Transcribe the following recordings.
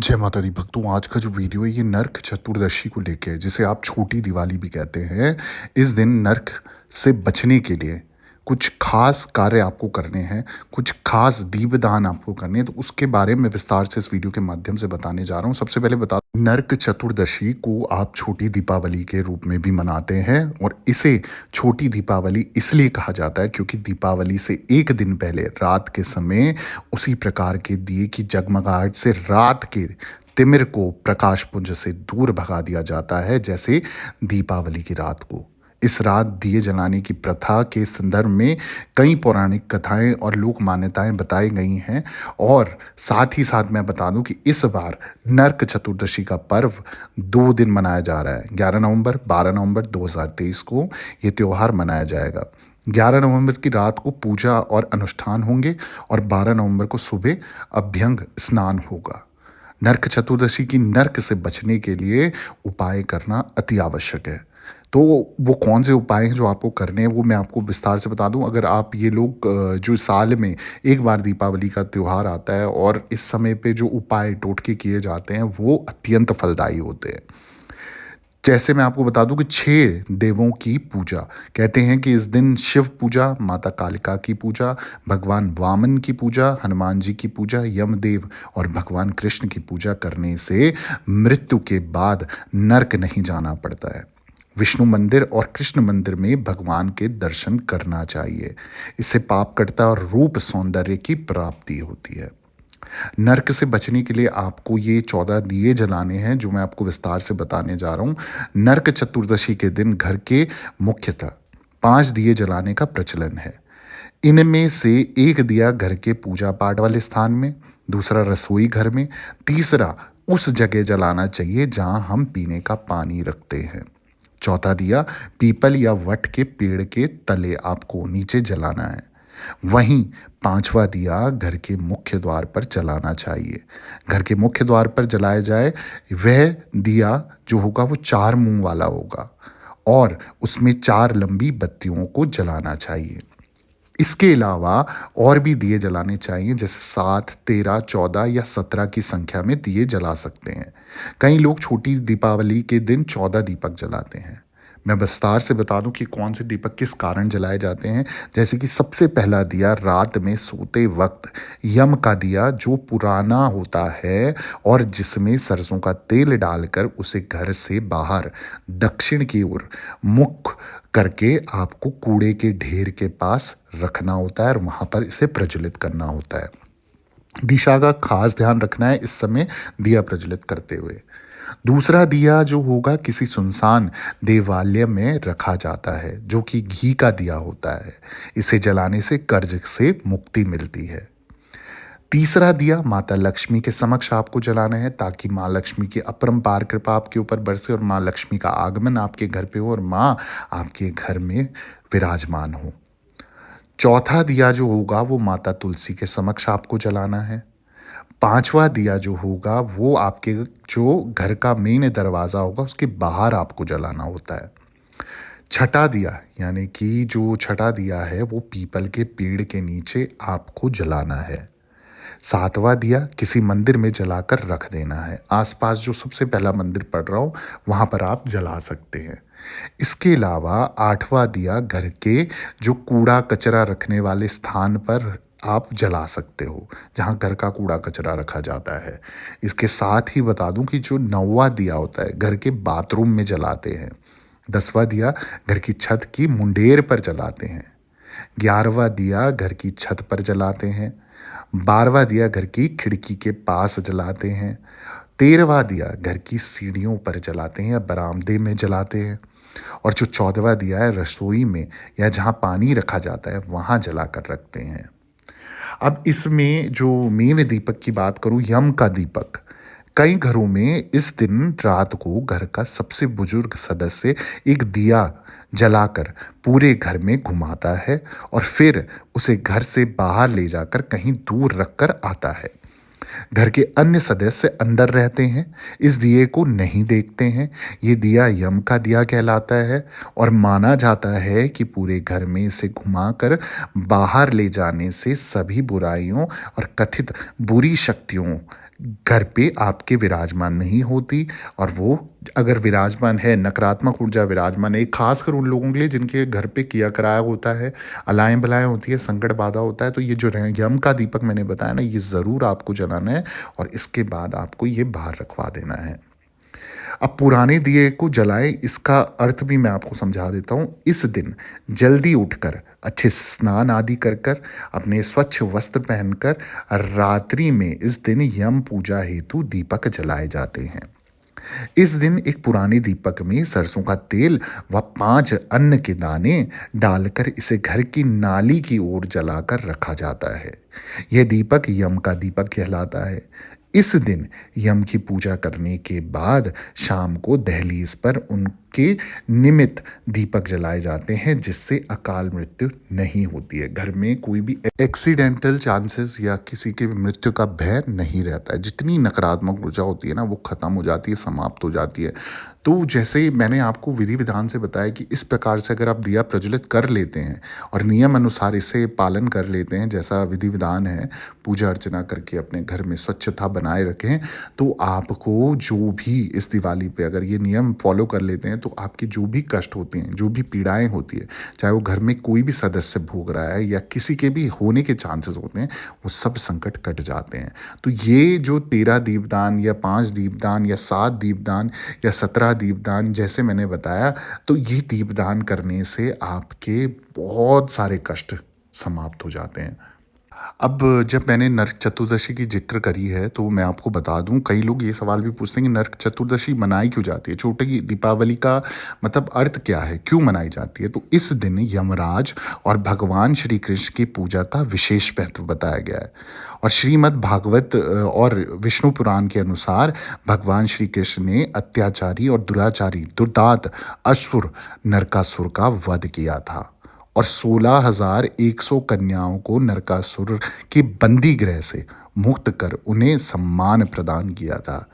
जय माता दी भक्तों। आज का जो वीडियो है ये नरक चतुर्दशी को लेके है, जिसे आप छोटी दिवाली भी कहते हैं। इस दिन नरक से बचने के लिए कुछ खास कार्य आपको करने हैं, कुछ खास दीपदान आपको करने हैं, तो उसके बारे में विस्तार से इस वीडियो के माध्यम से बताने जा रहा हूँ। सबसे पहले बता दूं, नरक चतुर्दशी को आप छोटी दीपावली के रूप में भी मनाते हैं और इसे छोटी दीपावली इसलिए कहा जाता है क्योंकि दीपावली से एक दिन पहले रात के समय उसी प्रकार के दिए की जगमगाहट से रात के तिमिर को प्रकाश पुंज से दूर भगा दिया जाता है, जैसे दीपावली की रात को। इस रात दिए जलाने की प्रथा के संदर्भ में कई पौराणिक कथाएं और लोक मान्यताएं बताई गई हैं। और साथ ही साथ मैं बता दूं कि इस बार नरक चतुर्दशी का पर्व 2 दिन मनाया जा रहा है। 11 नवंबर 12 नवंबर 2023 को ये त्यौहार मनाया जाएगा। 11 नवंबर की रात को पूजा और अनुष्ठान होंगे और 12 नवंबर को सुबह अभ्यंग स्नान होगा। नरक चतुर्दशी की नरक से बचने के लिए उपाय करना अति आवश्यक है। तो वो कौन से उपाय हैं जो आपको करने हैं, वो मैं आपको विस्तार से बता दूं। अगर आप ये लोग जो साल में एक बार दीपावली का त्यौहार आता है और इस समय पे जो उपाय टोटके किए जाते हैं वो अत्यंत फलदायी होते हैं। जैसे मैं आपको बता दूं कि 6 देवों की पूजा, कहते हैं कि इस दिन शिव पूजा, माता कालिका की पूजा, भगवान वामन की पूजा, हनुमान जी की पूजा, यमदेव और भगवान कृष्ण की पूजा करने से मृत्यु के बाद नरक नहीं जाना पड़ता है। विष्णु मंदिर और कृष्ण मंदिर में भगवान के दर्शन करना चाहिए। इससे पाप कटता और रूप सौंदर्य की प्राप्ति होती है। नरक से बचने के लिए आपको ये 14 दिए जलाने हैं, जो मैं आपको विस्तार से बताने जा रहा हूँ। नरक चतुर्दशी के दिन घर के मुख्यतः 5 दिए जलाने का प्रचलन है। इनमें से एक दिया घर के पूजा पाठ वाले स्थान में, दूसरा रसोई घर में, तीसरा उस जगह जलाना चाहिए जहां हम पीने का पानी रखते हैं। चौथा दिया पीपल या वट के पेड़ के तले आपको नीचे जलाना है। वहीं पांचवा दिया घर के मुख्य द्वार पर जलाना चाहिए। घर के मुख्य द्वार पर जलाया जाए वह दिया जो होगा वो 4 मुंह वाला होगा और उसमें 4 लंबी बत्तियों को जलाना चाहिए। इसके अलावा और भी दिए जलाने चाहिए, जैसे 7, 13, 14 या 17 की संख्या में दिए जला सकते हैं। कई लोग छोटी दीपावली के दिन 14 दीपक जलाते हैं। मैं विस्तार से बता दूं कि कौन से दीपक किस कारण जलाए जाते हैं। जैसे कि सबसे पहला दिया रात में सोते वक्त यम का दिया, जो पुराना होता है और जिसमें सरसों का तेल डालकर उसे घर से बाहर दक्षिण की ओर मुख करके आपको कूड़े के ढेर के पास रखना होता है और वहां पर इसे प्रज्वलित करना होता है। दिशा का खास ध्यान रखना है इस समय दिया प्रज्वलित करते हुए। दूसरा दिया जो होगा किसी सुनसान देवालय में रखा जाता है, जो कि घी का दिया होता है। इसे जलाने से कर्ज से मुक्ति मिलती है। तीसरा दिया माता लक्ष्मी के समक्ष आपको जलाना है, ताकि माँ लक्ष्मी की अपरंपार कृपा आपके ऊपर बरसे और माँ लक्ष्मी का आगमन आपके घर पे हो और माँ आपके घर में विराजमान हो। चौथा दिया जो होगा वो माता तुलसी के समक्ष आपको जलाना है। पांचवा दिया जो होगा वो आपके जो घर का मेन दरवाज़ा होगा उसके बाहर आपको जलाना होता है। छठा दिया यानी कि जो छठा दिया है वो पीपल के पेड़ के नीचे आपको जलाना है। सातवां दिया किसी मंदिर में जलाकर रख देना है। आसपास जो सबसे पहला मंदिर पड़ रहा हो वहां पर आप जला सकते हैं। इसके अलावा आठवां दिया घर के जो कूड़ा कचरा रखने वाले स्थान पर आप जला सकते हो, जहां घर का कूड़ा कचरा रखा जाता है। इसके साथ ही बता दूं कि जो 9वां दिया होता है घर के बाथरूम में जलाते हैं। 10वां दिया घर की छत की मुंडेर पर जलाते हैं। 11वां दिया घर की छत पर जलाते हैं। 12वां दिया घर की खिड़की के पास जलाते हैं। 13वां दिया घर की सीढ़ियों पर जलाते हैं या बरामदे में जलाते हैं। और जो 14वां दिया है रसोई में या जहाँ पानी रखा जाता है वहाँ जला कर रखते हैं। अब इसमें जो मेन दीपक की बात करूँ, यम का दीपक, कई घरों में इस दिन रात को घर का सबसे बुजुर्ग सदस्य एक दिया जलाकर पूरे घर में घुमाता है और फिर उसे घर से बाहर ले जाकर कहीं दूर रखकर आता है। घर के अन्य सदस्य अंदर रहते हैं, इस दिए को नहीं देखते हैं। ये दिया यम का दिया कहलाता है और माना जाता है कि पूरे घर में इसे घुमाकर बाहर ले जाने से सभी बुराइयों और कथित बुरी शक्तियों घर पे आपके विराजमान नहीं होती, और वो अगर विराजमान है, नकारात्मक ऊर्जा विराजमान है, खासकर उन लोगों के लिए जिनके घर पे किया कराया होता है, अलाएँ-बलाएँ होती है, संकट बाधा होता है, तो ये जो यम का दीपक मैंने बताया ना, ये ज़रूर आपको जलाना है और इसके बाद आपको ये बाहर रखवा देना है। अब पुराने दिए को जलाएँ, इसका अर्थ भी मैं आपको समझा देता हूँ। इस दिन जल्दी उठकर, अच्छे स्नान आदि कर कर, अपने स्वच्छ वस्त्र पहनकर रात्रि में इस दिन यम पूजा हेतु दीपक जलाए जाते हैं। इस दिन एक पुराने दीपक में सरसों का तेल व 5 अन्न के दाने डालकर इसे घर की नाली की ओर जलाकर रखा जाता है। यह दीपक यम का दीपक कहलाता है। इस दिन यम की पूजा करने के बाद शाम को दहलीज पर उनके निमित्त दीपक जलाए जाते हैं, जिससे अकाल मृत्यु नहीं होती है। घर में कोई भी एक्सीडेंटल चांसेस या किसी की मृत्यु का भय नहीं रहता है। जितनी नकारात्मक ऊर्जा होती है ना, वो खत्म हो जाती है, समाप्त हो जाती है। तो जैसे मैंने आपको विधि विधान से बताया कि इस प्रकार से अगर आप दिया प्रज्वलित कर लेते हैं और नियम अनुसार इसे पालन कर लेते हैं, जैसा विधि विधान है, पूजा अर्चना करके अपने घर में स्वच्छता बनाए रखें, तो आपको जो भी इस दिवाली पे अगर ये नियम फॉलो कर लेते हैं, तो आपकी जो भी कष्ट होते हैं, जो भी पीड़ाएं होती है, चाहे वो घर में कोई भी सदस्य भोग रहा है या किसी के भी होने के चांसेस होते हैं, वो सब संकट कट जाते हैं। तो ये जो 13 दीपदान या 5 दीपदान या 7 दीपदान या 17 दीपदान जैसे मैंने बताया, तो ये दीपदान करने से आपके बहुत सारे कष्ट समाप्त हो जाते हैं। अब जब मैंने नरक चतुर्दशी की जिक्र करी है, तो मैं आपको बता दूं, कई लोग ये सवाल भी पूछते हैं कि नरक चतुर्दशी मनाई क्यों जाती है, छोटी दीपावली का मतलब अर्थ क्या है, क्यों मनाई जाती है। तो इस दिन यमराज और भगवान श्री कृष्ण की पूजा का विशेष महत्व बताया गया है। और श्रीमद् भागवत और विष्णु पुराण के अनुसार भगवान श्री कृष्ण ने अत्याचारी और दुराचारी दुर्दांत असुर नरकासुर का वध किया था और 16,100 कन्याओं को नरकासुर के बंदी गृह से मुक्त कर उन्हें सम्मान प्रदान किया था।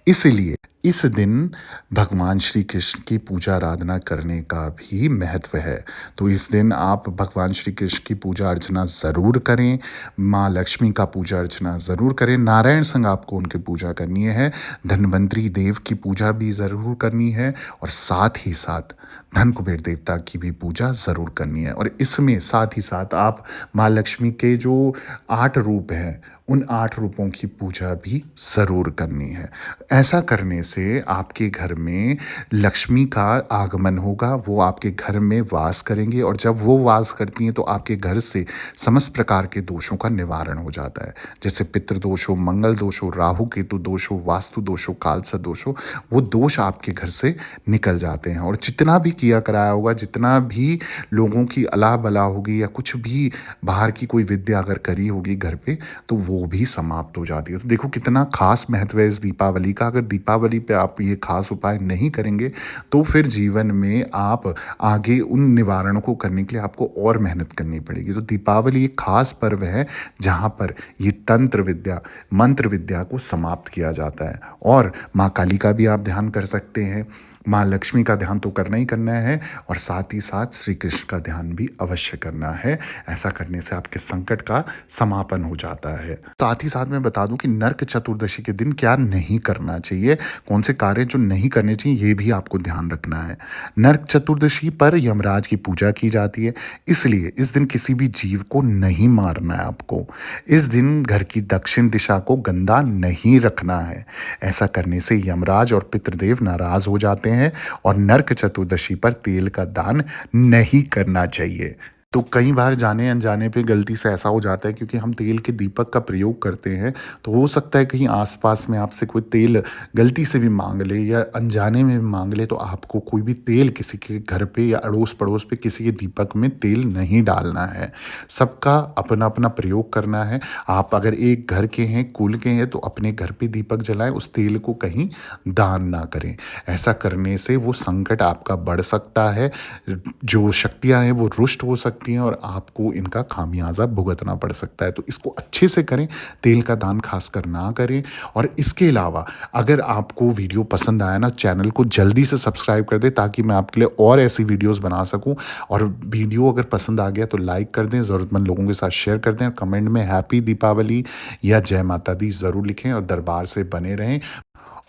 इसलिए इस दिन भगवान श्री कृष्ण की पूजा आराधना करने का भी महत्व है। तो इस दिन आप भगवान श्री कृष्ण की पूजा अर्चना ज़रूर करें, माँ लक्ष्मी का पूजा अर्चना ज़रूर करें, नारायण संग आपको उनकी पूजा करनी है, धन्वंतरी देव की पूजा भी ज़रूर करनी है, और साथ ही साथ धन कुबेर देवता की भी पूजा ज़रूर करनी है। और इसमें साथ ही साथ आप माँ लक्ष्मी के जो 8 रूप हैं, उन 8 रूपों की पूजा भी ज़रूर करनी है। ऐसा करने से आपके घर में लक्ष्मी का आगमन होगा, वो आपके घर में वास करेंगे, और जब वो वास करती हैं तो आपके घर से समस्त प्रकार के दोषों का निवारण हो जाता है। जैसे पितृदोष हो, मंगल दोष हो, राहु केतु दोष हो, वास्तु दोष हो, कालसर्प दोष हो, वो दोष आपके घर से निकल जाते हैं। और जितना भी किया कराया होगा, जितना भी लोगों की अला बला होगी या कुछ भी बाहर की कोई विद्या अगर करी होगी घर पे, तो वो भी समाप्त हो जाती है। तो देखो कितना खास महत्व है इस दीपावली का। अगर दीपावली पे आप ये खास उपाय नहीं करेंगे, तो फिर जीवन में आप आगे उन निवारणों को करने के लिए आपको और मेहनत करनी पड़ेगी। तो दीपावली एक खास पर्व है जहाँ पर ये तंत्र विद्या, मंत्र विद्या को समाप्त किया जाता है। और माँ काली का भी आप ध्यान कर सकते हैं, माँ लक्ष्मी का ध्यान तो करना ही करना है, और साथ ही साथ श्री कृष्ण का ध्यान भी अवश्य करना है। ऐसा करने से आपके संकट का समापन हो जाता है। साथ ही साथ मैं बता दूं कि नरक चतुर्दशी के दिन क्या नहीं करना चाहिए, कौन से कार्य जो नहीं करने चाहिए, ये भी आपको ध्यान रखना है। नरक चतुर्दशी पर यमराज की पूजा की जाती है, इसलिए इस दिन किसी भी जीव को नहीं मारना है आपको। इस दिन घर की दक्षिण दिशा को गंदा नहीं रखना है। ऐसा करने से यमराज और पितृदेव नाराज हो जाते हैं, और नरक चतुर्दशी पर तेल का दान नहीं करना चाहिए। तो कई बार जाने अनजाने पे गलती से ऐसा हो जाता है, क्योंकि हम तेल के दीपक का प्रयोग करते हैं, तो हो सकता है कहीं आसपास में आपसे कोई तेल गलती से भी मांग ले या अनजाने में भी मांग ले, तो आपको कोई भी तेल किसी के घर पे या अड़ोस पड़ोस पे किसी के दीपक में तेल नहीं डालना है। सबका अपना अपना प्रयोग करना है। आप अगर एक घर के हैं, कुल के हैं, तो अपने घर पे दीपक जलाएं, उस तेल को कहीं दान ना करें। ऐसा करने से वो संकट आपका बढ़ सकता है, जो शक्तियाँ हैं वो रुष्ट हो सकती सकती हैं और आपको इनका खामियाजा भुगतना पड़ सकता है। तो इसको अच्छे से करें, तेल का दान खासकर ना करें। और इसके अलावा अगर आपको वीडियो पसंद आया ना, चैनल को जल्दी से सब्सक्राइब कर दें ताकि मैं आपके लिए और ऐसी वीडियोस बना सकूं। और वीडियो अगर पसंद आ गया तो लाइक कर दें, ज़रूरतमंद लोगों के साथ शेयर कर दें, और कमेंट में हैप्पी दीपावली या जय माता दी ज़रूर लिखें और दरबार से बने रहें।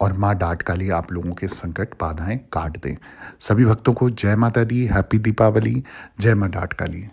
और माँ डाँट काली आप लोगों के संकट बाधाएं काट दें। सभी भक्तों को जय माता दी, हैप्पी दीपावली, जय माँ डाँट काली।